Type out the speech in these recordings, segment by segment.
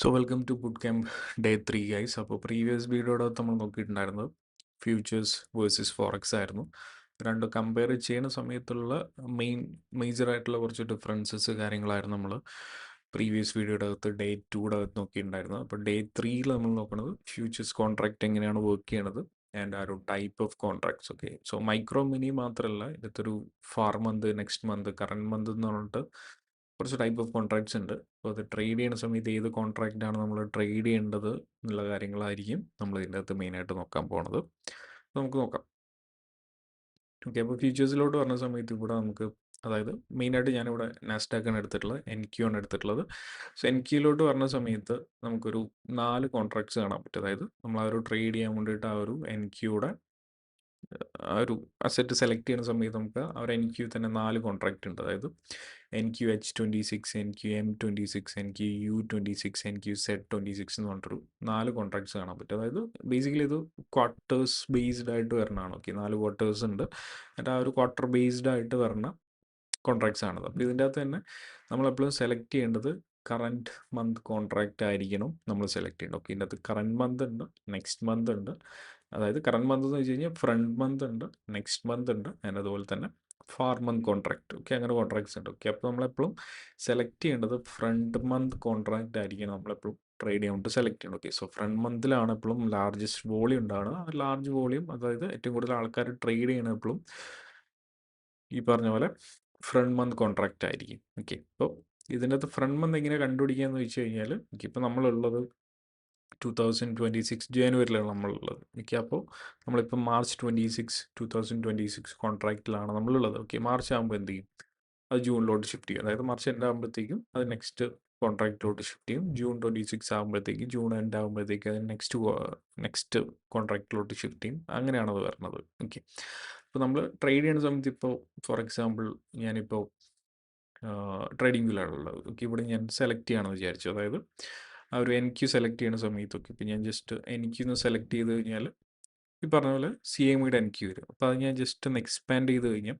So welcome to boot camp day 3 guys. അപ്പോൾ previous വീഡിയോയുടെ നമ്മൾ നോക്കിയിട്ടുണ്ടായിരുന്നത് ഫ്യൂച്ചേഴ്സ് വേഴ്സസ് ഫോറക്സ് ആയിരുന്നു. രണ്ട് കമ്പയർ ചെയ്യുന്ന സമയത്തുള്ള മേജറായിട്ടുള്ള കുറച്ച് ഡിഫറൻസസ് കാര്യങ്ങളായിരുന്നു നമ്മൾ പ്രീവിയസ് വീഡിയോയുടെ അകത്ത് ഡേ 2യുടെ അകത്ത് നോക്കിയിട്ടുണ്ടായിരുന്നത്. അപ്പോൾ ഡേ 3യിൽ നമ്മൾ നോക്കുന്നത് ഫ്യൂച്ചേഴ്സ് കോൺട്രാക്ട് എങ്ങനെയാണ് വർക്ക് ചെയ്യണത് ആൻഡ് ആ ഒരു type of contracts. Okay, so micro mini മാത്രമല്ല, ഇതിലത്തൊരു far month, next month, current month എന്ന് പറഞ്ഞിട്ട് കുറച്ച് ടൈപ്പ് ഓഫ് കോൺട്രാക്ട്സ് ഉണ്ട്. അപ്പോൾ അത് ട്രേഡ് ചെയ്യുന്ന സമയത്ത് ഏത് കോൺട്രാക്റ്റാണ് നമ്മൾ ട്രേഡ് ചെയ്യേണ്ടത് എന്നുള്ള കാര്യങ്ങളായിരിക്കും നമ്മൾ ഇതിൻ്റെ അകത്ത് മെയിനായിട്ട് നോക്കാൻ പോണത്. നമുക്ക് നോക്കാം. ഓക്കെ, അപ്പോൾ ഫ്യൂച്ചേഴ്സിലോട്ട് പറഞ്ഞ സമയത്ത് ഇവിടെ നമുക്ക്, അതായത് മെയിനായിട്ട് ഞാനിവിടെ നാസ്ഡാക്കാണ് എടുത്തിട്ടുള്ളത്, എൻ ക്യു ആണ് എടുത്തിട്ടുള്ളത്. സോ എൻ ക്യൂയിലോട്ട് പറഞ്ഞ സമയത്ത് നമുക്കൊരു 4 കോൺട്രാക്ട്സ് കാണാൻ പറ്റും. അതായത് നമ്മൾ ആ ഒരു ട്രേഡ് ചെയ്യാൻ വേണ്ടിയിട്ട് ആ ഒരു എൻ ക്യൂയുടെ ആ ഒരു അസറ്റ് സെലക്ട് ചെയ്യുന്ന സമയത്ത് നമുക്ക് ആ ഒരു എൻ ക്യൂ തന്നെ 4 കോൺട്രാക്റ്റ് ഉണ്ട്. അതായത് N Q H26, N Q M26, N Q U26, N Q Z26 എന്ന് പറഞ്ഞിട്ടൊരു 4 കോൺട്രാക്ട്സ് കാണാൻ പറ്റും. അതായത് ബേസിക്കലി ഇത് ക്വാർട്ടേഴ്സ് ബേസ്ഡ് ആയിട്ട് വരണതാണ്. ഓക്കെ, 4 ക്വാർട്ടേഴ്സ് ഉണ്ട്. എന്നിട്ട് ആ ഒരു ക്വാർട്ടർ ബേസ്ഡ് ആയിട്ട് വരണ കോൺട്രാക്ട്സ് ആണത്. അപ്പോൾ ഇതിൻ്റെ അകത്ത് തന്നെ നമ്മളെപ്പോഴും സെലക്ട് ചെയ്യേണ്ടത് കറൻറ്റ് മന്ത് കോൺട്രാക്റ്റ് ആയിരിക്കണം നമ്മൾ സെലക്ട് ചെയ്യേണ്ടത്. ഓക്കെ, ഇതിൻ്റെ അകത്ത് കറൻറ്റ് മന്ത് ഉണ്ട്, നെക്സ്റ്റ് മന്ത് ഉണ്ട്. അതായത് കറൻറ്റ് മന്ത് എന്ന് വെച്ച് കഴിഞ്ഞാൽ ഫ്രണ്ട് മന്ത് ഉണ്ട്, നെക്സ്റ്റ് മന്ത് ഉണ്ട്, and അതുപോലെ തന്നെ ഫാർ മന്ത് കോൺട്രാക്ട്. ഓക്കെ, അങ്ങനെ കോൺട്രാക്ട്സ് ഉണ്ട്. ഓക്കെ, അപ്പോൾ നമ്മളെപ്പോഴും സെലക്ട് ചെയ്യേണ്ടത് ഫ്രണ്ട് മന്ത് കോൺട്രാക്റ്റ് ആയിരിക്കണം നമ്മളെപ്പോഴും ട്രേഡ് ചെയ്യാൻ വേണ്ടി സെലക്ട് ചെയ്യണം. ഓക്കെ, സോ ഫ്രണ്ട് മന്തിലാണ് എപ്പോഴും ലാർജസ്റ്റ് വോളിയം ഉണ്ടാവുക. ആ ലാർജ് വോളിയം, അതായത് ഏറ്റവും കൂടുതൽ ആൾക്കാർ ട്രേഡ് ചെയ്യണ എപ്പോഴും ഈ പറഞ്ഞ പോലെ ഫ്രണ്ട് മന്ത് കോൺട്രാക്റ്റ് ആയിരിക്കും. ഓക്കെ, അപ്പോൾ ഇതിൻ്റെ അകത്ത് ഫ്രണ്ട് മന്ത് എങ്ങനെ കണ്ടുപിടിക്കുക എന്ന് വെച്ച് കഴിഞ്ഞാൽ, ഓക്കെ, ഇപ്പോൾ നമ്മളുള്ളത് 2026 ജനുവരിയിലാണ് നമ്മളുള്ളത്. ഓക്കെ, അപ്പോൾ നമ്മളിപ്പോൾ മാർച്ച് 26 2026 കോൺട്രാക്റ്റിലാണ് നമ്മളുള്ളത്. ഓക്കെ, മാർച്ച് ആകുമ്പോൾ എന്ത് ചെയ്യും, അത് ജൂണിലോട്ട് ഷിഫ്റ്റ് ചെയ്യും. അതായത് മാർച്ച് എൻഡ് ആകുമ്പോഴത്തേക്കും അത് നെക്സ്റ്റ് കോൺട്രാക്റ്റിലോട്ട് ഷിഫ്റ്റ് ചെയ്യും. ജൂൺ 26 ആകുമ്പോഴത്തേക്കും, ജൂൺ എൻഡ് ആകുമ്പോഴത്തേക്കും അത് നെക്സ്റ്റ് കോൺട്രാക്റ്റിലോട്ട് ഷിഫ്റ്റ് ചെയ്യും. അങ്ങനെയാണ് അത് വരുന്നത്. ഓക്കെ, അപ്പോൾ നമ്മൾ ട്രേഡ് ചെയ്യുന്ന സമയത്ത് ഇപ്പോൾ ഫോർ എക്സാമ്പിൾ ഞാനിപ്പോൾ ട്രേഡിംഗ് വ്യൂലാണുള്ളത്. ഓക്കെ, ഇവിടെ ഞാൻ സെലക്ട് ചെയ്യുകയാണെന്ന് വിചാരിച്ചു. അതായത് ആ ഒരു എൻ ക്യു സെലക്ട് ചെയ്യുന്ന സമയത്തൊക്കെ ഇപ്പോൾ ഞാൻ ജസ്റ്റ് എൻ ക്യൂന്ന് സെലക്ട് ചെയ്ത് കഴിഞ്ഞാൽ ഈ പറഞ്ഞ പോലെ സി എം ഇയുടെ എൻ ക്യു വരും. അപ്പോൾ അത് ഞാൻ ജസ്റ്റ് ഒന്ന് എക്സ്പാൻഡ് ചെയ്ത് കഴിഞ്ഞാൽ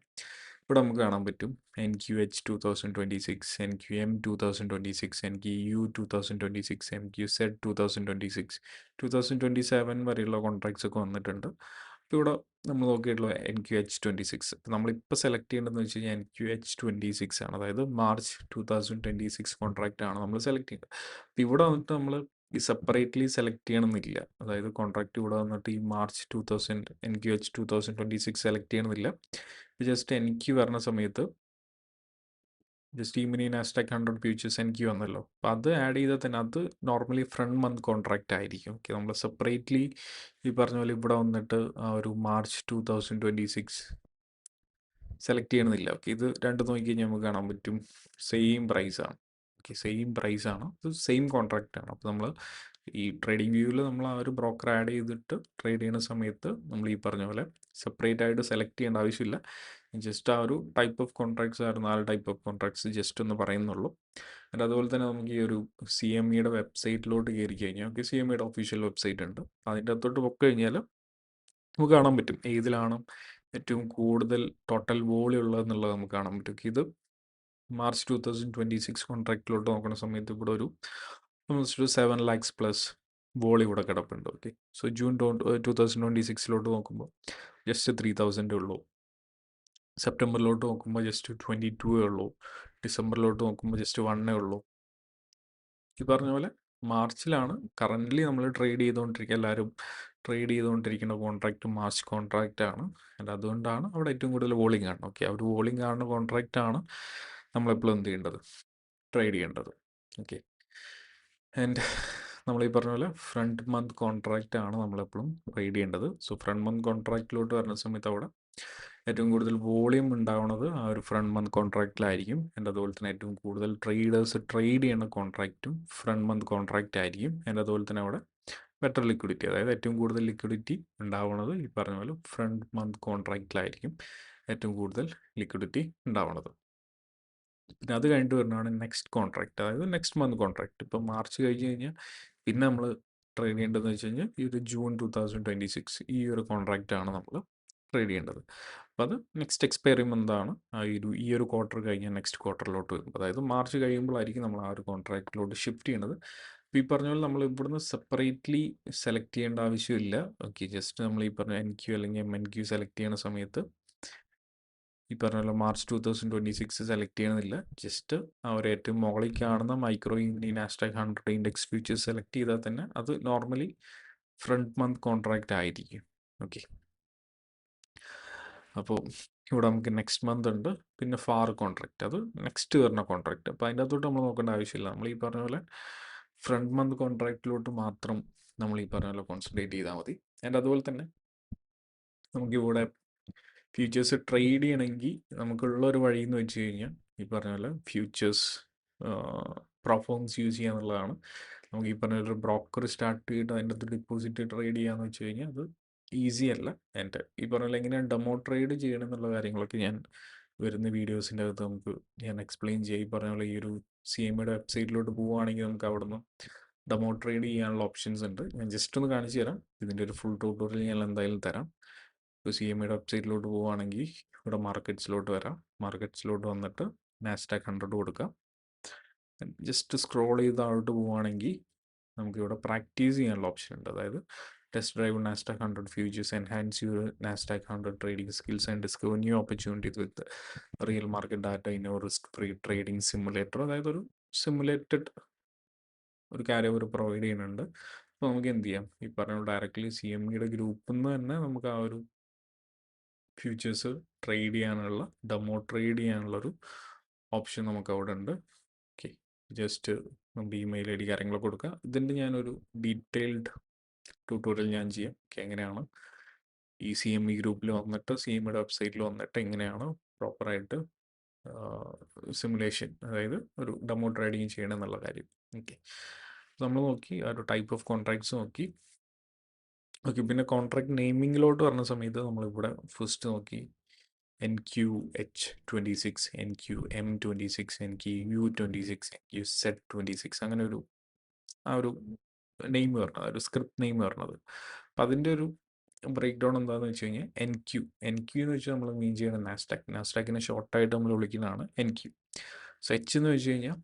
ഇവിടെ നമുക്ക് കാണാൻ പറ്റും N Q H2026, N Q M2026, N Q U2026, N Q Z2026, 2027 വരെയുള്ള കോൺട്രാക്ട്സ് ഒക്കെ വന്നിട്ടുണ്ട്. അപ്പോൾ ഇവിടെ നമ്മൾ നോക്കിയിട്ടുള്ള എൻ ക്യു H26. അപ്പോൾ നമ്മളിപ്പോൾ സെലക്ട് ചെയ്യേണ്ടതെന്ന് വെച്ച് കഴിഞ്ഞാൽ എൻ ക്യു H26 ആണ്. അതായത് മാർച്ച് 2026 കോൺട്രാക്റ്റ് ആണ് നമ്മൾ സെലക്ട് ചെയ്യേണ്ടത്. അപ്പോൾ ഇവിടെ വന്നിട്ട് നമ്മൾ ഈ സെപ്പറേറ്റ്ലി സെലക്ട് ചെയ്യണമെന്നില്ല. അതായത് കോൺട്രാക്റ്റ് ഇവിടെ വന്നിട്ട് ഈ March 2000 N Q H2026 select ചെയ്യണമെന്നില്ല. ജസ്റ്റ് എൻ ക്യു വരുന്ന സമയത്ത് ജസ്റ്റ് ഈ mini Nasdaq 100 futures N Q വന്നല്ലോ. അപ്പോൾ അത് ആഡ് ചെയ്താൽ തന്നെ അത് നോർമലി ഫ്രണ്ട് മന്ത് കോൺട്രാക്റ്റ് ആയിരിക്കും. ഓക്കെ, നമ്മൾ സെപ്പറേറ്റ്ലി ഈ പറഞ്ഞ പോലെ ഇവിടെ വന്നിട്ട് ആ ഒരു മാർച്ച് 2026 സെലക്ട് ചെയ്യണമെന്നില്ല. ഓക്കെ, ഇത് രണ്ടും നോക്കിക്കഴിഞ്ഞാൽ നമുക്ക് കാണാൻ പറ്റും സെയിം പ്രൈസാണ്. ഓക്കെ, സെയിം പ്രൈസാണ്, ഇത് സെയിം കോൺട്രാക്റ്റ് ആണ്. അപ്പോൾ നമ്മൾ ഈ ട്രേഡിംഗ് വ്യൂവിൽ നമ്മൾ ആ ഒരു ബ്രോക്കർ ആഡ് ചെയ്തിട്ട് ട്രേഡ് ചെയ്യുന്ന സമയത്ത് നമ്മൾ ഈ പറഞ്ഞ പോലെ സെപ്പറേറ്റ് ആയിട്ട് സെലക്ട് ചെയ്യേണ്ട ആവശ്യമില്ല. ജസ്റ്റ് ആ ഒരു ടൈപ്പ് ഓഫ് കോൺട്രാക്ട്സ്, ആ ഒരു 4 ടൈപ്പ് ഓഫ് കോൺട്രാക്ട്സ് ജസ്റ്റ് ഒന്ന് പറയുന്നുള്ളൂ. and അതുപോലെ തന്നെ നമുക്ക് ഈ ഒരു സി എം ഇയുടെ വെബ്സൈറ്റിലോട്ട് കയറി കഴിഞ്ഞാൽ, ഓക്കെ, സി എം ഇയുടെ ഒഫീഷ്യൽ വെബ്സൈറ്റ് ഉണ്ട്. അതിൻ്റെ അകത്തോട്ട് പോയി കഴിഞ്ഞാൽ നമുക്ക് കാണാൻ പറ്റും ഏതിലാണ് ഏറ്റവും കൂടുതൽ ടോട്ടൽ വോളിയം ഉള്ളതെന്നുള്ളത് നമുക്ക് കാണാൻ പറ്റും. ഇത് മാർച്ച് 2026 കോൺട്രാക്റ്റിലോട്ട് നോക്കുന്ന സമയത്ത് ഇവിടെ ഒരു 7 ലാക്സ് പ്ലസ് വോളിയം ഇവിടെ കിടപ്പുണ്ട്. ഓക്കെ, സോ ജൂൺ 2026 നോക്കുമ്പോൾ ജസ്റ്റ് 3000 ഉള്ളൂ. സെപ്റ്റംബറിലോട്ട് നോക്കുമ്പോൾ ജസ്റ്റ് 22 ഉള്ളൂ. ഡിസംബറിലോട്ട് നോക്കുമ്പോൾ ജസ്റ്റ് 1 ഉള്ളൂ. ഈ പറഞ്ഞ പോലെ മാർച്ചിലാണ് കറൻ്റ്ലി നമ്മൾ ട്രേഡ് ചെയ്തുകൊണ്ടിരിക്കുക, എല്ലാവരും ട്രേഡ് ചെയ്തുകൊണ്ടിരിക്കുന്ന കോൺട്രാക്റ്റ് മാർച്ച് കോൺട്രാക്റ്റ് ആണ്. ആൻഡ് അതുകൊണ്ടാണ് അവിടെ ഏറ്റവും കൂടുതൽ വോളിംഗ് കാണുന്നത്. ഓക്കെ, ആ ഒരു വോളിംഗ് കാണുന്ന കോൺട്രാക്റ്റ് ആണ് നമ്മളെപ്പോഴും എന്ത് ചെയ്യേണ്ടത്, ട്രേഡ് ചെയ്യേണ്ടത്. ഓക്കെ, ആൻഡ് നമ്മൾ ഈ പറഞ്ഞ പോലെ ഫ്രണ്ട് മന്ത് കോൺട്രാക്റ്റ് ആണ് നമ്മളെപ്പോഴും ട്രേഡ് ചെയ്യേണ്ടത്. സോ ഫ്രണ്ട് മന്ത് കോൺട്രാക്റ്റിലോട്ട് വരുന്ന സമയത്ത് അവിടെ ഏറ്റവും കൂടുതൽ വോളിയം ഉണ്ടാവുന്നത് ആ ഒരു ഫ്രണ്ട് മന്ത് കോൺട്രാക്റ്റിലായിരിക്കും. ആൻഡ് അതുപോലെ തന്നെ ഏറ്റവും കൂടുതൽ ട്രേഡേഴ്സ് ട്രേഡ് ചെയ്യുന്ന കോൺട്രാക്റ്റും ഫ്രണ്ട് മന്ത് കോൺട്രാക്റ്റ് ആയിരിക്കും. ആൻഡ് അതുപോലെ തന്നെ അവിടെ ബെറ്റർ ലിക്വിഡിറ്റി, അതായത് ഏറ്റവും കൂടുതൽ ലിക്വിഡിറ്റി ഉണ്ടാവുന്നത് ഈ പറഞ്ഞ പോലെ ഫ്രണ്ട് മന്ത് കോൺട്രാക്റ്റിലായിരിക്കും ഏറ്റവും കൂടുതൽ ലിക്വിഡിറ്റി ഉണ്ടാവുന്നത്. പിന്നെ അത് കഴിഞ്ഞിട്ട് വരുന്നതാണ് നെക്സ്റ്റ് കോൺട്രാക്റ്റ്, അതായത് നെക്സ്റ്റ് മന്ത് കോൺട്രാക്റ്റ്. ഇപ്പോൾ മാർച്ച് കഴിഞ്ഞ് കഴിഞ്ഞാൽ പിന്നെ നമ്മൾ ട്രേഡ് ചെയ്യേണ്ടതെന്ന് വെച്ച് കഴിഞ്ഞാൽ ഈ ഒരു ജൂൺ 2026 ഈ ഒരു കോൺട്രാക്റ്റ് ആണ് നമ്മൾ ട്രേഡ് ചെയ്യേണ്ടത്. അപ്പോൾ അത് നെക്സ്റ്റ് എക്സ്പയറി മന്താണ്. ഈ ഒരു ക്വാർട്ടർ കഴിഞ്ഞാൽ നെക്സ്റ്റ് ക്വാർട്ടറിലോട്ട് വരും. അതായത് മാർച്ച് കഴിയുമ്പോഴായിരിക്കും നമ്മൾ ആ ഒരു കോൺട്രാക്റ്റിലോട്ട് ഷിഫ്റ്റ് ചെയ്യുന്നത്. ഈ പറഞ്ഞ പോലെ നമ്മൾ ഇവിടുന്ന് സെപ്പറേറ്റ്ലി സെലക്ട് ചെയ്യേണ്ട ആവശ്യമില്ല. ഓക്കെ, ജസ്റ്റ് നമ്മൾ ഈ പറഞ്ഞ NQ അല്ലെങ്കിൽ MNQ സെലക്ട് ചെയ്യുന്ന സമയത്ത് ഈ പറഞ്ഞ പോലെ മാർച്ച് 2026 സെലക്ട് ചെയ്യണമെന്നില്ല. ജസ്റ്റ് ആ ഒരു ഏറ്റവും മുകളിൽ കാണുന്ന micro Nasdaq 100 index futures select ചെയ്താൽ തന്നെ അത് നോർമലി ഫ്രണ്ട് മന്ത് കോൺട്രാക്റ്റ് ആയിരിക്കും. ഓക്കെ, അപ്പോൾ ഇവിടെ നമുക്ക് നെക്സ്റ്റ് മന്ത് ഉണ്ട്, പിന്നെ ഫാർ കോൺട്രാക്റ്റ്, അത് നെക്സ്റ്റ് വരുന്ന കോൺട്രാക്റ്റ്. അപ്പോൾ അതിൻ്റെ അകത്തോട്ട് നമ്മൾ നോക്കേണ്ട ആവശ്യമില്ല. നമ്മൾ ഈ പറഞ്ഞ പോലെ ഫ്രണ്ട് മന്ത് കോൺട്രാക്റ്റിലോട്ട് മാത്രം നമ്മൾ ഈ പറഞ്ഞ പോലെ കോൺസെൻട്രേറ്റ് ചെയ്താൽ മതി. ആൻഡ് അതുപോലെ തന്നെ നമുക്കിവിടെ ഫ്യൂച്ചേഴ്സ് ട്രേഡ് ചെയ്യണമെങ്കിൽ നമുക്കുള്ള ഒരു വഴി എന്ന് വെച്ച് കഴിഞ്ഞാൽ ഈ പറഞ്ഞ പോലെ ഫ്യൂച്ചേഴ്സ് പ്രൊഫോംസ് യൂസ് ചെയ്യുക എന്നുള്ളതാണ്. നമുക്ക് ഈ പറഞ്ഞ ഒരു ബ്രോക്കർ സ്റ്റാർട്ട് ചെയ്തിട്ട് അതിൻ്റെ അകത്ത് ഡിപ്പോസിറ്റ് ട്രേഡ് ചെയ്യാന്ന് വെച്ച് കഴിഞ്ഞാൽ അത് ഈസി അല്ല. എൻ്റെ ഈ പറഞ്ഞ പോലെ എങ്ങനെയാണ് ഡെമോ ട്രേഡ് ചെയ്യണം എന്നുള്ള കാര്യങ്ങളൊക്കെ ഞാൻ വരുന്ന വീഡിയോസിൻ്റെ അകത്ത് ഞാൻ എക്സ്പ്ലെയിൻ ചെയ്യാം. ഈ പറഞ്ഞ പോലെ ഈ ഒരു CMEയുടെ വെബ്സൈറ്റിലോട്ട് പോവുകയാണെങ്കിൽ നമുക്ക് അവിടെ നിന്ന് ഡെമോ ട്രേഡ് ചെയ്യാനുള്ള ഓപ്ഷൻസ് ഉണ്ട്. ഞാൻ ജസ്റ്റ് ഒന്ന് കാണിച്ചു തരാം. ഇതിൻ്റെ ഒരു ഫുൾ ട്യൂട്ടോറിയൽ ഞാൻ എന്തായാലും തരാം. ഇപ്പോൾ CMEയുടെ വെബ്സൈറ്റിലോട്ട് പോവുകയാണെങ്കിൽ ഇവിടെ മാർക്കറ്റ്സിലോട്ട് വരാം. മാർക്കറ്റ്സിലോട്ട് വന്നിട്ട് നാസ്ഡാക്ക് 100 കൊടുക്കാം. ജസ്റ്റ് സ്ക്രോൾ ചെയ്ത് താഴോട്ട് പോവുകയാണെങ്കിൽ നമുക്കിവിടെ പ്രാക്ടീസ് ചെയ്യാനുള്ള ഓപ്ഷൻ ഉണ്ട്. അതായത് test drive Nasdaq 100 futures, enhance your Nasdaq 100 trading skills and discover new opportunities with real market data in your risk free trading simulator. അതായത് ഒരു സിമുലേറ്റഡ് ഒരു കാര്യം അവർ പ്രൊവൈഡ് ചെയ്യുന്നുണ്ട്. അപ്പോൾ നമുക്ക് എന്ത് ചെയ്യാം, ഈ പറഞ്ഞ ഡയറക്റ്റ്ലി CMEയുടെ ഗ്രൂപ്പിൽ നിന്ന് തന്നെ നമുക്ക് ആ ഒരു ഫ്യൂച്ചേഴ്സ് ട്രേഡ് ചെയ്യാനുള്ള ഡെമോ ട്രേഡ് ചെയ്യാനുള്ളൊരു ഓപ്ഷൻ നമുക്ക് അവിടെ ഉണ്ട്. ഓക്കെ, ജസ്റ്റ് നമ്മുടെ ഇമെയിൽ ID കാര്യങ്ങളൊക്കെ കൊടുക്കുക. ഇതിൻ്റെ ഞാനൊരു ഡീറ്റെയിൽഡ് ട്യൂട്ടോറിയൽ ഞാൻ ചെയ്യാം. ഓക്കെ, എങ്ങനെയാണ് ഈ CME ഗ്രൂപ്പിൽ വന്നിട്ട് CMEയുടെ വെബ്സൈറ്റിൽ വന്നിട്ട് എങ്ങനെയാണ് പ്രോപ്പറായിട്ട് സിമുലേഷൻ, അതായത് ഒരു ഡെമോ ട്രേഡിങ് ചെയ്യണം എന്നുള്ള കാര്യം. ഓക്കെ, നമ്മൾ നോക്കി ആ ഒരു ടൈപ്പ് ഓഫ് കോൺട്രാക്ട്സ് നോക്കി. ഓക്കെ, പിന്നെ കോൺട്രാക്ട് നെയിമിങ്ങിലോട്ട് വരുന്ന സമയത്ത് നമ്മളിവിടെ ഫസ്റ്റ് നോക്കി NQH26, NQM26, NQU26, NQZ26 അങ്ങനെ ഒരു ആ ഒരു നെയിം വരണത്, ഒരു സ്ക്രിപ്റ്റ് നെയിം വരണത്. അപ്പം അതിൻ്റെ ഒരു ബ്രേക്ക് ഡൗൺ എന്താണെന്ന് വെച്ച് കഴിഞ്ഞാൽ NQ എന്ന് വെച്ചാൽ നമ്മൾ മീൻ ചെയ്യുന്ന നാസ്ഡാക്കിനെ ഷോർട്ടായിട്ട് നമ്മൾ വിളിക്കുന്നതാണ് NQ. സോ H എന്ന് വെച്ച് കഴിഞ്ഞാൽ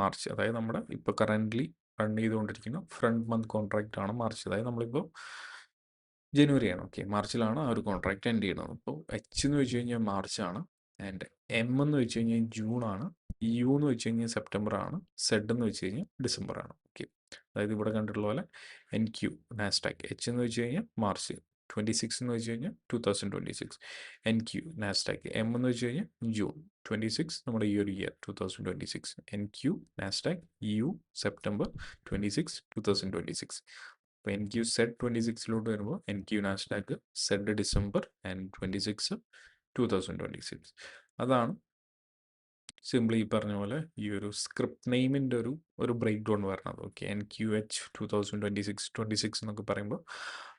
മാർച്ച്, അതായത് നമ്മുടെ ഇപ്പോൾ കറൻ്റ്ലി റൺ ചെയ്തുകൊണ്ടിരിക്കുന്ന ഫ്രണ്ട് മന്ത് കോൺട്രാക്റ്റ് ആണ് മാർച്ച്. അതായത് നമ്മളിപ്പോൾ ജനുവരിയാണ്. ഓക്കെ, മാർച്ചിലാണ് ആ ഒരു കോൺട്രാക്റ്റ് എൻഡ് ചെയ്യുന്നത്. അപ്പോൾ H എന്ന് വെച്ച് കഴിഞ്ഞാൽ മാർച്ചാണ്, ആൻഡ് M എന്ന് വെച്ച് കഴിഞ്ഞാൽ ജൂണാണ്, U എന്ന് വെച്ച് കഴിഞ്ഞാൽ സെപ്റ്റംബർ ആണ്, Z എന്ന് വെച്ച് കഴിഞ്ഞാൽ ഡിസംബർ ആണ്. ഓക്കെ, അതായത് ഇവിടെ കണ്ടിട്ടുള്ള പോലെ NQ നാസ്ഡാക്ക്, H എന്ന് വെച്ച് കഴിഞ്ഞാൽ മാർച്ച്, 26 എന്ന് വെച്ച് കഴിഞ്ഞാൽ 2026, NQ നാസ്ഡാക്ക്, M എന്ന് വെച്ച് കഴിഞ്ഞാൽ ജൂൺ, 26 നമ്മുടെ ഈ ഒരു year 2026, NQ Nasdaq, U September, 26 2026. അപ്പോൾ NQZ26 വരുമ്പോൾ NQ Nasdaq, Z December and 26 2026. അതാണ് സിംപ്ലി ഈ പറഞ്ഞ പോലെ ഈ ഒരു സ്ക്രിപ്റ്റ് നെയിമിൻ്റെ ഒരു ബ്രേക്ക് ഡൗൺ വരുന്നത്. ഓക്കെ, NQH 2026 എന്നൊക്കെ പറയുമ്പോൾ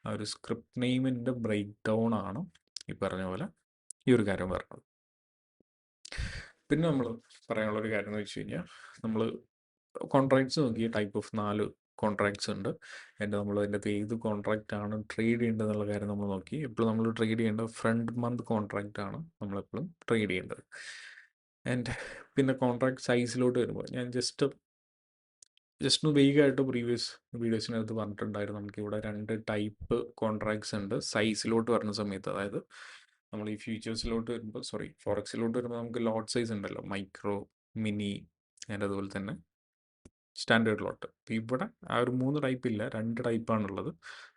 ആ ഒരു സ്ക്രിപ്റ്റ് നെയിമിൻ്റെ ബ്രേക്ക് ഡൗൺ ആണ് ഈ പറഞ്ഞ പോലെ ഈ ഒരു കാര്യം വരുന്നത്. പിന്നെ നമ്മൾ പറയാനുള്ളൊരു കാര്യം എന്ന് വെച്ച് കഴിഞ്ഞാൽ നമ്മൾ കോൺട്രാക്ട്സ് നോക്കി ടൈപ്പ് ഓഫ് 4 കോൺട്രാക്ട്സ് ഉണ്ട്. നമ്മൾ അതിൻ്റെ അകത്ത് ഏത് കോൺട്രാക്റ്റ് ആണ് ട്രേഡ് ചെയ്യേണ്ടത് എന്നുള്ള കാര്യം നമ്മൾ നോക്കി. എപ്പോഴും നമ്മൾ ട്രേഡ് ചെയ്യേണ്ടത് ഫ്രണ്ട് മന്ത് കോൺട്രാക്റ്റ് ആണ് നമ്മളെപ്പോഴും ട്രേഡ് ചെയ്യേണ്ടത്. ആൻഡ് പിന്നെ കോൺട്രാക്ട് സൈസിലോട്ട് വരുമ്പോൾ ഞാൻ ജസ്റ്റ് ഒന്ന് വേഗമായിട്ട് പ്രീവിയസ് വീഡിയോസിനകത്ത് പറഞ്ഞിട്ടുണ്ടായിരുന്നു. നമുക്കിവിടെ 2 ടൈപ്പ് കോൺട്രാക്ട്സ് ഉണ്ട് സൈസിലോട്ട് വരുന്ന സമയത്ത്. അതായത് നമ്മൾ ഈ ഫ്യൂച്ചേഴ്സിലോട്ട് വരുമ്പോൾ ഫോറക്സിലോട്ട് വരുമ്പോൾ നമുക്ക് ലോട്ട് സൈസ് ഉണ്ടല്ലോ, മൈക്രോ, മിനി ആൻഡ് അതുപോലെ തന്നെ സ്റ്റാൻഡേർഡ് ലോട്ട്. ഇവിടെ ആ ഒരു 3 ടൈപ്പ് ഇല്ല, 2 ടൈപ്പാണുള്ളത്,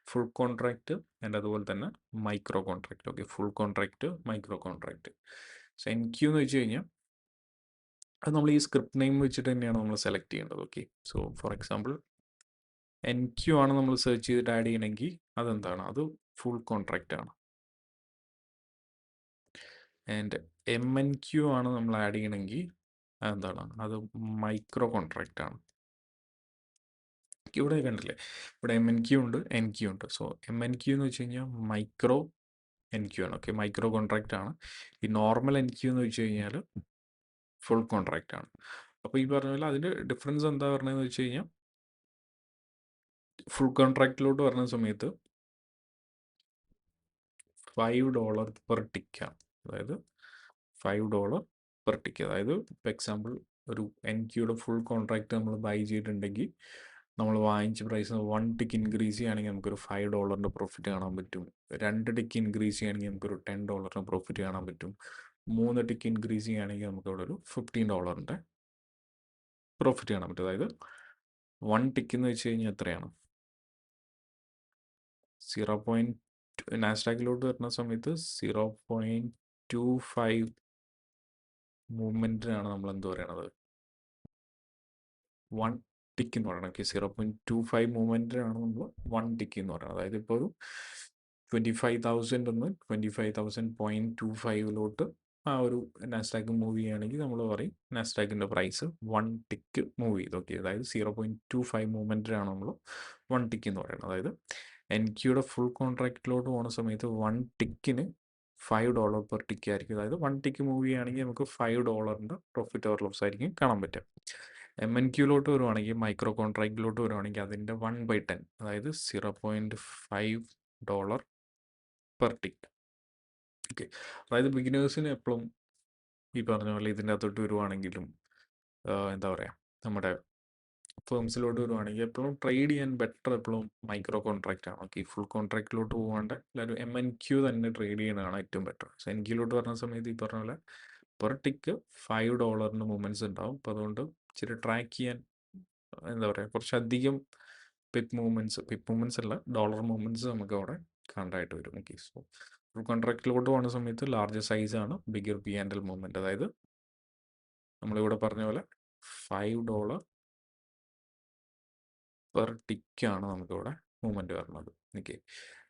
ഫുൾ കോൺട്രാക്റ്റ് ആൻഡ് അതുപോലെ തന്നെ micro contract. Okay, full contract, micro contract. So NQ എന്ന് വെച്ച് കഴിഞ്ഞാൽ അത് നമ്മൾ ഈ സ്ക്രിപ്റ്റ് നെയിം വെച്ചിട്ട് തന്നെയാണ് നമ്മൾ സെലക്ട് ചെയ്യേണ്ടത്. Okay, so for example NQ ആണ് നമ്മൾ സെർച്ച് ചെയ്തിട്ട് ആഡ് ചെയ്യണമെങ്കിൽ അതെന്താണ്, അത് ഫുൾ കോൺട്രാക്റ്റ് ആണ്. ആൻഡ് MNQ ആണ് നമ്മൾ ആഡ് ചെയ്യണമെങ്കിൽ അതെന്താണ്, അത് മൈക്രോ കോൺട്രാക്റ്റ് ആണ്. ഇവിടെ കണ്ടില്ലേ, ഇവിടെ MNQ ഉണ്ട്, NQ ഉണ്ട്. സോ MNQ എന്ന് വെച്ച് കഴിഞ്ഞാൽ മൈക്രോ NQ ആണ്. ഓക്കെ, മൈക്രോ കോൺട്രാക്റ്റ് ആണ്. ഈ നോർമൽ NQ എന്ന് വെച്ച് കഴിഞ്ഞാൽ ഫുൾ കോൺട്രാക്റ്റ് ആണ്. അപ്പോൾ ഈ പറഞ്ഞ പോലെ അതിൻ്റെ ഡിഫറൻസ് എന്താ പറഞ്ഞതെന്ന് വെച്ച് കഴിഞ്ഞാൽ ഫുൾ കോൺട്രാക്റ്റിലോട്ട് വരുന്ന സമയത്ത് $5 പെർ ടിക്കാണ്. അതായത് $5 പെർ ടിക്ക്. അതായത് ഇപ്പോൾ എക്സാമ്പിൾ ഒരു NQയുടെ ഫുൾ കോൺട്രാക്റ്റ് നമ്മൾ ബൈ ചെയ്തിട്ടുണ്ടെങ്കിൽ നമ്മൾ വാങ്ങിച്ച പ്രൈസ് 1 ടിക്ക് ഇൻക്രീസ് ചെയ്യുകയാണെങ്കിൽ നമുക്കൊരു $5 പ്രോഫിറ്റ് കാണാൻ പറ്റും. 2 ടിക്ക് ഇൻക്രീസ് ചെയ്യുകയാണെങ്കിൽ നമുക്കൊരു $10 പ്രോഫിറ്റ് കാണാൻ പറ്റും. 3 ടിക്ക് ഇൻക്രീസ് ചെയ്യുകയാണെങ്കിൽ നമുക്കവിടെ ഒരു $15 പ്രോഫിറ്റ് കാണാൻ പറ്റും. അതായത് 1 ടിക്ക് എന്ന് വെച്ച് കഴിഞ്ഞാൽ എത്രയാണ്? 0. നാസ്ഡാക്കിലോട്ട് വരുന്ന സമയത്ത് 0.25 മൂവ്മെൻറ്റിനാണ് നമ്മൾ എന്ത് പറയണത്, 1 ടിക്ക് എന്ന് പറയുന്നത്. 0.25 മൂവ്മെൻറ്റിനാണ് നമ്മൾ 1 ടിക്ക് എന്ന് പറയുന്നത്. അതായത് ഇപ്പോൾ ഒരു 25,000 ഒന്ന് 25,000.25 ആ ഒരു നാസ്ഡാക്ക് മൂവ് ചെയ്യുകയാണെങ്കിൽ നമ്മൾ പറയും നാസ്ഡാക്കിൻ്റെ പ്രൈസ് 1 ടിക്ക് മൂവ് ചെയ്തു. ഓക്കെ, അതായത് 0.25 മൂവ്മെൻറ്റിനാണ് നമ്മൾ 1 ടിക്ക് എന്ന് പറയുന്നത്. അതായത് എൻക്യൂയുടെ ഫുൾ കോൺട്രാക്റ്റിലോട്ട് പോകുന്ന സമയത്ത് 1 ടിക്കിന് $5 പെർ ടിക്ക് ആയിരിക്കും. അതായത് 1 ടിക്ക് മൂവ് ചെയ്യുകയാണെങ്കിൽ നമുക്ക് $5 പ്രോഫിറ്റ് ഓർ ലോസ് ആയിരിക്കും കാണാൻ പറ്റുക. MNQലോട്ട് വരുവാണെങ്കിൽ, മൈക്രോ കോൺട്രാക്റ്റിലോട്ട് വരുവാണെങ്കിൽ അതിൻ്റെ 1/10, അതായത് $0.5 പെർ ടിക്ക്. ഓക്കെ, അതായത് ബിഗിനേഴ്സിന് എപ്പോഴും ഈ പറഞ്ഞ പോലെ ഇതിൻ്റെ അകത്തോട്ട് വരുവാണെങ്കിലും എന്താ പറയുക, നമ്മുടെ ഫേംസിലോട്ട് വരുവാണെങ്കിൽ എപ്പോഴും ട്രേഡ് ചെയ്യാൻ ബെറ്റർ എപ്പോഴും മൈക്രോ കോൺട്രാക്റ്റ് ആണ്. ഓക്കെ, ഫുൾ കോൺട്രാക്റ്റിലോട്ട് പോകാണ്ട് എല്ലാവരും MNQ തന്നെ ട്രേഡ് ചെയ്യുന്നതാണ് ഏറ്റവും ബെറ്റർ. സോ എൻക്യൂലോട്ട് വരുന്ന സമയത്ത് ഈ പറഞ്ഞ പോലെ പെർ ടിക്ക് $5 മൂവ്മെൻറ്റ്സ് ഉണ്ടാവും. അപ്പോൾ അതുകൊണ്ട് ഇച്ചിരി ട്രാക്ക് ചെയ്യാൻ എന്താ പറയുക, കുറച്ചധികം പിപ്പ് മൂവ്മെൻറ്റ്സ് അല്ല, ഡോളർ മൂവ്മെൻറ്റ്സ് നമുക്ക് അവിടെ കണ്ടായിട്ട് വരും. ഓക്കെ, സോ ഫുൾ കോൺട്രാക്റ്റിലോട്ട് പോകുന്ന സമയത്ത് ലാർജർ സൈസാണ് ബിഗർ P&L മൂവ്മെൻറ്റ്. അതായത് നമ്മളിവിടെ പറഞ്ഞ പോലെ $5 പെർ ടിക്കാണ് നമുക്കിവിടെ മൂവ്മെൻറ്റ് വരുന്നത്. ഓക്കെ,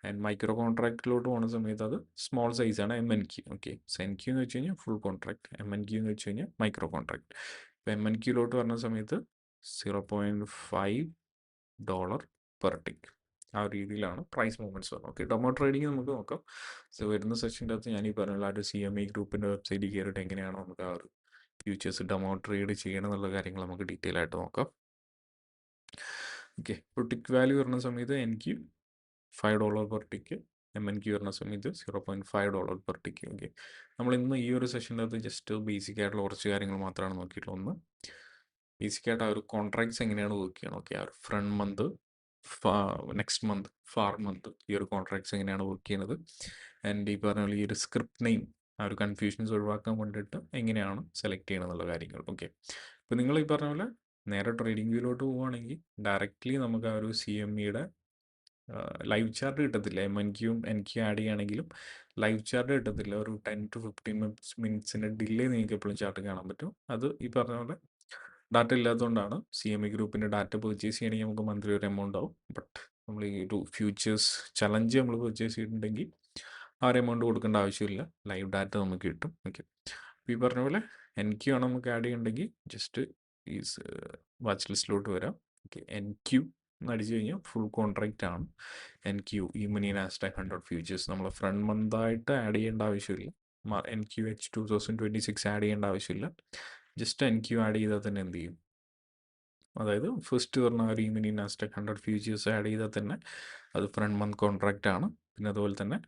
ആൻഡ് മൈക്രോ കോൺട്രാക്റ്റിലോട്ട് പോകുന്ന സമയത്ത് അത് സ്മോൾ സൈസാണ് MNQ. ഓക്കെ, സോ NQ എന്ന് വെച്ച് കഴിഞ്ഞാൽ ഫുൾ കോൺട്രാക്ട്, MNQ എന്ന് വെച്ച് കഴിഞ്ഞാൽ മൈക്രോ കോൺട്രാക്ട്. ഇപ്പോൾ MNQലോട്ട് വരുന്ന സമയത്ത് $0.5 പെർ ടിക്ക്, ആ ഒരു രീതിയിലാണ് പ്രൈസ് മൂവ്മെൻറ്റ്സ് വരുന്നത്. ഓക്കെ, ഡെമോ ട്രേഡിങ് നമുക്ക് നോക്കാം. സോ വരുന്ന സെഷൻ്റെ അകത്ത് ഞാൻ ഈ പറഞ്ഞ ആ ഒരു CME ഗ്രൂപ്പിൻ്റെ വെബ്സൈറ്റിൽ കയറിയിട്ട് എങ്ങനെയാണോ നമുക്ക് ആ ഒരു ഫ്യൂച്ചേഴ്സ് ഡെമോ ട്രേഡ് ചെയ്യണം എന്നുള്ള കാര്യങ്ങൾ നമുക്ക് ഡീറ്റെയിൽ ആയിട്ട് നോക്കാം. ഓക്കെ, ഇപ്പോൾ ടിക്ക് വാല്യൂ വരുന്ന സമയത്ത് എനിക്ക് $5 പെർ ടിക്ക്, MNQ വരുന്ന സമയത്ത് $0.5 പെർ ടിക്ക്. ഓക്കെ, നമ്മൾ ഇന്ന് ഈ ഒരു സെഷൻ്റെ അകത്ത് ജസ്റ്റ് ബേസിക് ആയിട്ടുള്ള കുറച്ച് കാര്യങ്ങൾ മാത്രമാണ് നോക്കിയിട്ടുള്ളത്. ഒന്ന്, ബേസിക് ആയിട്ട് ആ ഒരു കോൺട്രാക്ട്സ് എങ്ങനെയാണ് വർക്ക് ചെയ്യണം. ഓക്കെ, ആ ഒരു front month, next month, far month, ഈ ഒരു കോൺട്രാക്ട്സ് എങ്ങനെയാണ് വർക്ക് ചെയ്യുന്നത്, ആൻഡ് ഈ പറഞ്ഞ പോലെ ഈ ഒരു സ്ക്രിപ്റ്റ് നെയിം, ആ ഒരു കൺഫ്യൂഷൻസ് ഒഴിവാക്കാൻ വേണ്ടിയിട്ട് എങ്ങനെയാണ് സെലക്ട് ചെയ്യണം എന്നുള്ള കാര്യങ്ങൾ. ഓക്കെ, ഇപ്പോൾ നിങ്ങൾ ഈ പറഞ്ഞ പോലെ നേരെ ട്രേഡിംഗ് വ്യൂയിലോട്ട് പോവുകയാണെങ്കിൽ ഡയറക്റ്റ്ലി നമുക്ക് ആ ഒരു CMEയുടെ ലൈവ് ചാർട്ട് കിട്ടത്തില്ല. MNQയും NQ ആഡ് ചെയ്യുകയാണെങ്കിലും ലൈവ് ചാർട്ട് കിട്ടത്തില്ല. ഒരു 10 to 15 മിനിറ്റ്സിൻ്റെ ഡിലേ നിങ്ങൾക്ക് എപ്പോഴും ചാർട്ട് കാണാൻ പറ്റും. അത് ഈ പറഞ്ഞ പോലെ ഡാറ്റ ഇല്ലാത്തതുകൊണ്ടാണ്. CME ഗ്രൂപ്പിൻ്റെ ഡാറ്റ പർച്ചേസ് ചെയ്യണമെങ്കിൽ നമുക്ക് മന്ത്ലി ഒരു എമൗണ്ട് ആവും. ബട്ട് നമ്മൾ ഈ ഒരു ഫ്യൂച്ചേഴ്സ് ചലഞ്ച് നമ്മൾ പർച്ചേസ് ചെയ്തിട്ടുണ്ടെങ്കിൽ ആ ഒരു എമൗണ്ട് കൊടുക്കേണ്ട ആവശ്യമില്ല, ലൈവ് ഡാറ്റ നമുക്ക് കിട്ടും. ഓക്കെ, അപ്പോൾ ഈ പറഞ്ഞ പോലെ NQ ആണ് നമുക്ക് ആഡ് ചെയ്യണമെങ്കിൽ ജസ്റ്റ് ഈ വാച്ച് ലിസ്റ്റിലോട്ട് വരാം. ഓക്കെ, NQ എന്ന് അടിച്ചു കഴിഞ്ഞാൽ ഫുൾ കോൺട്രാക്റ്റ് ആണ്. NQ E-mini Nasdaq 100 ഫ്യൂച്ചേഴ്സ് നമ്മൾ ഫ്രണ്ട് മന്തായിട്ട് ആഡ് ചെയ്യേണ്ട ആവശ്യമില്ല. NQH 2026 ആഡ് ചെയ്യേണ്ട ആവശ്യമില്ല. ജസ്റ്റ് NQ ആഡ് ചെയ്താൽ തന്നെ എന്ത് ചെയ്യും, അതായത് ഫസ്റ്റ് പറഞ്ഞ ഒരു E-mini Nasdaq 100 ഫ്യൂച്ചേഴ്സ് ആഡ് ചെയ്താൽ തന്നെ അത് ഫ്രണ്ട് മന്ത് കോൺട്രാക്റ്റ് ആണ്. പിന്നെ അതുപോലെ തന്നെ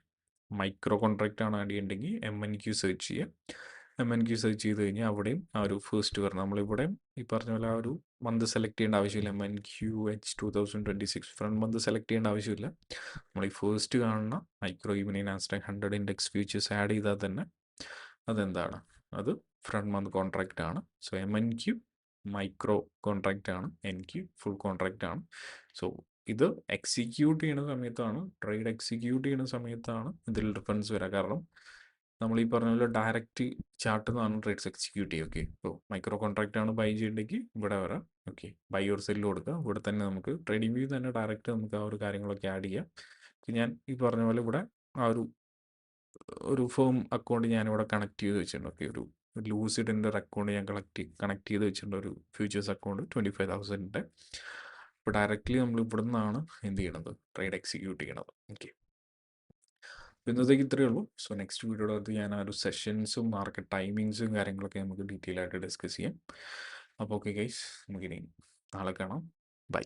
മൈക്രോ കോൺട്രാക്റ്റ് ആണ് ആഡ് ചെയ്യേണ്ടെങ്കിൽ MNQ സെർച്ച് ചെയ്യുക. MNQ സെർച്ച് ചെയ്ത് കഴിഞ്ഞാൽ അവിടെയും ആ ഒരു ഫസ്റ്റ് പറഞ്ഞ നമ്മളിവിടെ ഈ പറഞ്ഞ പോലെ ആ ഒരു മന്ത് സെലക്ട് ചെയ്യേണ്ട ആവശ്യമില്ല. MNQH 2026 ഫ്രണ്ട് മന്ത് സെലക്ട് ചെയ്യേണ്ട ആവശ്യമില്ല. നമ്മൾ ഈ ഫസ്റ്റ് കാണുന്ന micro E-mini Nasdaq 100 index futures add ചെയ്താൽ തന്നെ അതെന്താണ്, അത് ഫ്രണ്ട് മന്ത് കോൺട്രാക്റ്റ് ആണ്. സോ MNQ മൈക്രോ കോൺട്രാക്റ്റ് ആണ്, NQ ഫുൾ കോൺട്രാക്റ്റ് ആണ്. സോ ഇത് എക്സിക്യൂട്ട് ചെയ്യുന്ന സമയത്താണ്, ട്രേഡ് എക്സിക്യൂട്ട് ചെയ്യുന്ന സമയത്താണ് ഇതിൽ ഡിഫറൻസ് വരിക. കാരണം നമ്മൾ ഈ പറഞ്ഞ പോലെ ഡയറക്റ്റ് ചാർട്ട് നിന്നാണ് ട്രേഡ്സ് എക്സിക്യൂട്ട് ചെയ്യുക. ഓക്കെ, ഇപ്പോൾ മൈക്രോ കോൺട്രാക്റ്റ് ആണ് ബൈ ചെയ്യേണ്ടെങ്കിൽ ഇവിടെ വരാം. ഓക്കെ, ബൈ ഓർ സെല്ല് കൊടുക്കുക. ഇവിടെ തന്നെ നമുക്ക് ട്രേഡിംഗ് വ്യൂ തന്നെ ഡയറക്റ്റ് നമുക്ക് ആ ഒരു കാര്യങ്ങളൊക്കെ ആഡ് ചെയ്യാം. ഞാൻ ഈ പറഞ്ഞ പോലെ ഇവിടെ ആ ഒരു ഫേം അക്കൗണ്ട് ഞാനിവിടെ കണക്ട് ചെയ്ത് വെച്ചിട്ടുണ്ട്. ഓക്കെ, ഒരു ലൂസിഡിൻ്റെ ഒരു അക്കൗണ്ട് ഞാൻ കണക്ട് ചെയ്ത് വെച്ചിട്ടുണ്ട്, ഒരു ഫ്യൂച്ചേഴ്സ് അക്കൗണ്ട് 25,000ൻ്റെ. അപ്പോൾ ഡയറക്റ്റ്ലി നമ്മൾ ഇവിടെ നിന്നാണ് എന്ത് ചെയ്യണത്, ട്രേഡ് എക്സിക്യൂട്ട് ചെയ്യണത്. ഓക്കെ, ഇന്നത്തേക്ക് ഇത്രയേ ഉള്ളൂ. സോ നെക്സ്റ്റ് വീഡിയോയുടെ അകത്ത് ഞാൻ ആ ഒരു സെഷൻസും മാർക്കറ്റ് ടൈമിങ്സും കാര്യങ്ങളൊക്കെ നമുക്ക് ഡീറ്റെയിൽ ആയിട്ട് ഡിസ്കസ് ചെയ്യാം. അപ്പോൾ ഓക്കെ ഗൈസ്, നമുക്കിനി നാളെ കാണാം. ബൈ.